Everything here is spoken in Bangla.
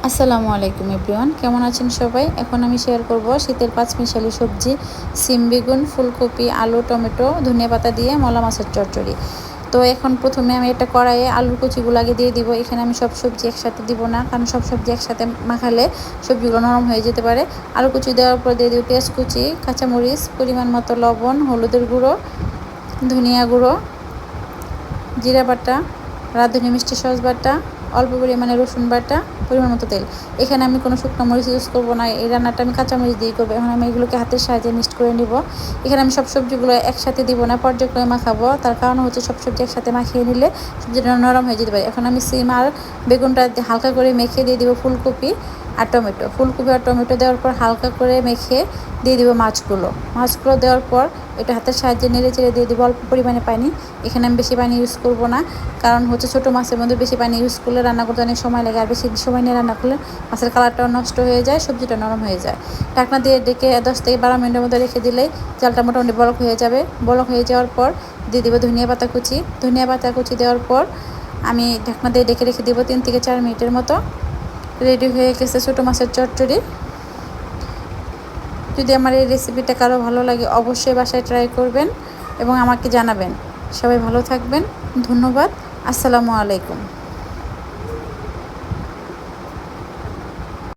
আসসালামু আলাইকুম এভরিওয়ান, কেমন আছেন সবাই? এখন আমি শেয়ার করব শীতের পাঁচমিশালি সবজি সিম, বেগুন, ফুলকপি, আলু, টমেটো, ধনিয়া পাতা দিয়ে মলা মাছের চচ্চড়ি। তো এখন প্রথমে আমি একটা কড়াইয়ে আলুর কুচিগুলো আগে দিয়ে দিব। এখানে আমি সব সবজি একসাথে দিব না, কারণ সব সবজি একসাথে মাখালে সবজিগুলো নরম হয়ে যেতে পারে। আলু কুচি দেওয়ার পর দিয়ে দিব পেঁয়াজ কুচি, কাঁচামরিচ, পরিমাণ মতো লবণ, হলুদের গুঁড়ো, ধনিয়া গুঁড়ো, জিরা বাটা, রাঁধুনি মিষ্টি সস বাটা, অল্প পরিমাণে রসুন বাটা, পরিমাণ মতো তেল। এখানে আমি কোনো শুকনো মরিচ ইউজ করবো না, এই রান্নাটা আমি কাঁচামরিচ দিয়ে করবো। এখন আমি এগুলোকে হাতের সাহায্যে মিক্সড করে নিব। এখানে আমি সব সবজিগুলো একসাথে দিব না, পর্যায়ক্রমে মাখাবো। তার কারণ হচ্ছে সব সবজি একসাথে মাখিয়ে নিলে সবজিটা নরম হয়ে যেতে পারে। এখন আমি সিম আর বেগুনটা হালকা করে মেখে দিয়ে দিব ফুলকপি আর টমেটো। ফুলকপি আর টমেটো দেওয়ার পর হালকা করে মেখে দিয়ে দিব মাছগুলো দেওয়ার পর এটা হাতের সাহায্যে নেড়ে চেড়ে দিয়ে দিব অল্প পরিমাণে পানি। এখানে আমি বেশি পানি ইউজ করব না, কারণ হচ্ছে ছোটো মাছের মধ্যে বেশি পানি ইউজ করলে রান্না করতে অনেক সময় লাগে, আর বেশি সময় নিয়ে রান্না করলে মাছের কালারটাও নষ্ট হয়ে যায়, সবজিটা নরম হয়ে যায়। ঢাকনা দিয়ে ডেকে 10 থেকে 12 মিনিটের মধ্যে রেখে দিলেই চালটা মোটামুটি বলক হয়ে যাবে। বলক হয়ে যাওয়ার পর দিয়ে দিব ধনিয়া পাতা কুচি দেওয়ার পর আমি ঢাকনা দিয়ে ডেকে রেখে দিব 3 থেকে 4 মিনিটের মতো। রেডি হয়ে গেছে ছোটো মাছের চচ্চড়ি। যদি আমার এই রেসিপিটা কারো ভালো লাগে অবশ্যই বাসায় ট্রাই করবেন এবং আমাকে জানাবেন। সবাই ভালো থাকবেন, ধন্যবাদ, আসসালামু আলাইকুম।